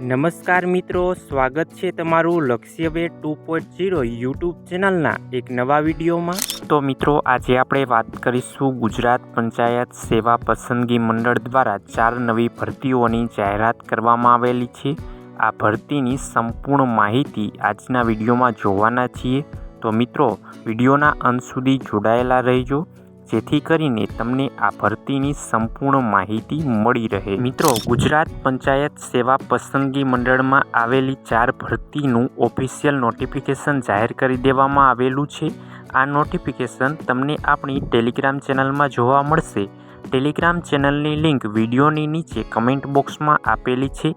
નમસ્કાર મિત્રો, સ્વાગત છે તમારું લક્ષ્ય વે 2.0 યુટ્યુબ ચેનલના એક નવા વિડીયોમાં। તો મિત્રો, આજે આપણે વાત કરીશું ગુજરાત પંચાયત સેવા પસંદગી મંડળ દ્વારા 4 નવી ભરતીઓની જાહેરાત કરવામાં આવેલી છે। આ ભરતીની સંપૂર્ણ માહિતી આજના વિડીયોમાં જોવાના છીએ। તો મિત્રો, વિડીયોના અંત સુધી જોડાયેલા રહેજો, જેથી કરીને તમને આ ભરતીની સંપૂર્ણ માહિતી મળી રહે। મિત્રો, ગુજરાત પંચાયત સેવા પસંદગી મંડળમાં આવેલી 4 ભરતીનું ઓફિશિયલ નોટિફિકેશન જાહેર કરી દેવામાં આવેલું છે। આ નોટિફિકેશન તમને આપણી ટેલિગ્રામ ચેનલમાં જોવા મળશે। ટેલિગ્રામ ચેનલની લિંક વિડીયોની નીચે કમેન્ટ બોક્સમાં આપેલી છે,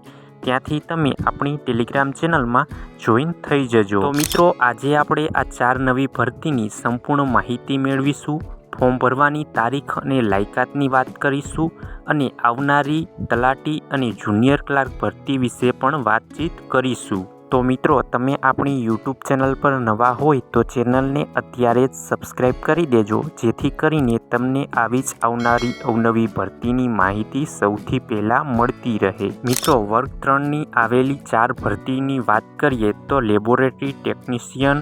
ત્યાંથી તમે આપણી ટેલિગ્રામ ચેનલમાં જોઈન થઈ જજો। તો મિત્રો, આજે આપણે આ 4 નવી ભરતીની સંપૂર્ણ માહિતી મેળવીશું। ફોર્મ ભરવાની તારીખ અને લાયકાતની વાત કરીશું અને આવનારી તલાટી અને જુનિયર ક્લાર્ક ભરતી વિશે પણ વાતચીત કરીશું। તો મિત્રો, તમે આપણી યુટ્યુબ ચેનલ પર નવા હોય તો ચેનલને અત્યારે જ સબસ્ક્રાઈબ કરી દેજો, જેથી કરીને તમને આવી જ આવનારી અવનવી ભરતીની માહિતી સૌથી પહેલાં મળતી રહે। મિત્રો, વર્ગ 3ની આવેલી 4 ભરતીની વાત કરીએ તો laboratory technician,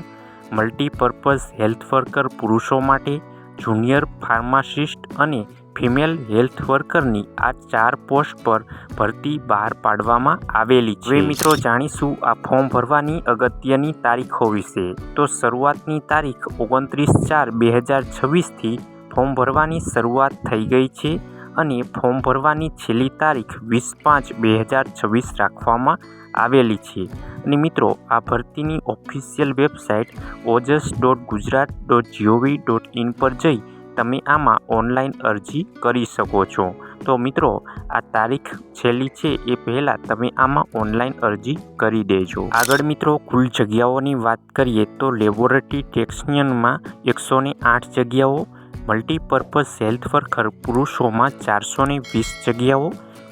multipurpose health worker પુરુષો માટે, જુનિયર ફાર્માસિસ્ટ અને ફિમેલ હેલ્થ વર્કરની આ 4 પોસ્ટ પર ભરતી બહાર પાડવામાં આવેલી છે। હવે મિત્રો, જાણીશું આ ફોર્મ ભરવાની અગત્યની તારીખો વિશે। તો શરૂઆતની તારીખ 29/4/2026થી ફોર્મ ભરવાની શરૂઆત થઈ ગઈ છે અને ફોર્મ ભરવાની છેલ્લી તારીખ 20/5/2026 રાખવામાં આવેલી છે। અને મિત્રો, આ ભરતીની ઓફિશિયલ વેબસાઇટ ojas.gujarat.gov.in પર જઈ તમે આમાં ઓનલાઈન અરજી કરી શકો છો। તો મિત્રો, આ તારીખ છેલ્લી છે એ પહેલાં તમે આમાં ઓનલાઈન અરજી કરી દેજો। આગળ મિત્રો, કુલ જગ્યાઓની વાત કરીએ તો લેબોરેટરી ટેકનિશિયનમાં 108 જગ્યાઓ, મલ્ટીપર્પઝ હેલ્થ વર્કર પુરુષોમાં 420 જગ્યાઓ,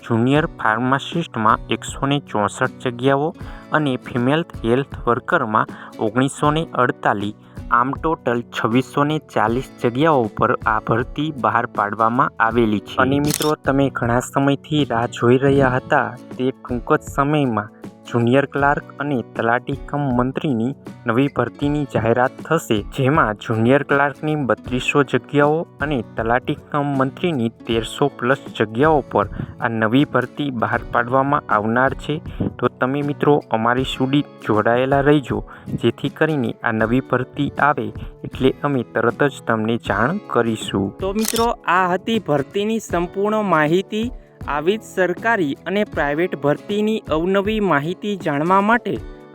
જુનિયર ફાર્માસિસ્ટમાં 164 જગ્યાઓ અને ફિમેલ હેલ્થ વર્કરમાં 1948, આમ ટોટલ 2640 જગ્યાઓ પર આ ભરતી બહાર પાડવામાં આવેલી છે। અને મિત્રો, તમે ઘણા સમયથી રાહ જોઈ રહ્યા હતા તે ટૂંક જ સમયમાં જુનિયર ક્લાર્ક અને તલાટી કમ મંત્રીની નવી ભરતીની જાહેરાત થશે, જેમાં જુનિયર ક્લાર્કની 3200 જગ્યાઓ અને તલાટી કમ મંત્રીની 1300+ જગ્યાઓ પર આ નવી ભરતી બહાર પાડવામાં આવનાર છે। તો તમે મિત્રો, અમારી સુધી જોડાયેલા રહેજો, જેથી કરીને આ નવી ભરતી આવે એટલે અમે તરત જ તમને જાણ કરીશું। તો મિત્રો, આ હતી ભરતીની સંપૂર્ણ માહિતી। આવી જ સરકારી અને પ્રાઇવેટ ભરતીની અવનવી માહિતી જાણવા માટે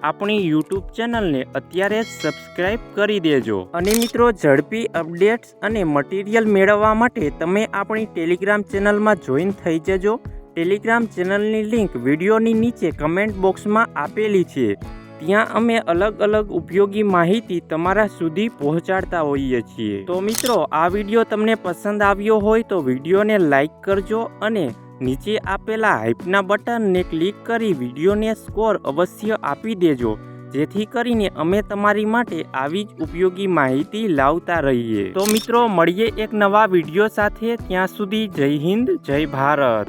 આપણી યુટ્યુબ ચેનલને અત્યારે જ સબસ્ક્રાઈબ કરી દેજો। અને મિત્રો, ઝડપી અપડેટ્સ અને મટીરિયલ મેળવવા માટે તમે આપણી ટેલિગ્રામ ચેનલમાં જોઈન થઈ જજો। ટેલિગ્રામ ચેનલની લિંક વિડીયોની નીચે કમેન્ટ બોક્સમાં આપેલી છે, ત્યાં અમે અલગ અલગ ઉપયોગી માહિતી તમારા સુધી પહોંચાડતા હોઈએ છીએ। તો મિત્રો, આ વિડીયો તમને પસંદ આવ્યો હોય તો વિડીયોને લાઈક કરજો અને નીચે આપેલા હાઈપના બટનને ક્લિક કરી વિડીયોને સ્કોર અવશ્ય આપી દેજો, જેથી કરીને અમે તમારી માટે આવી જ ઉપયોગી માહિતી લાવતા રહીએ। તો મિત્રો, મળીએ એક નવા વિડીયો સાથે, ત્યાં સુધી જય હિન્દ, જય ભારત।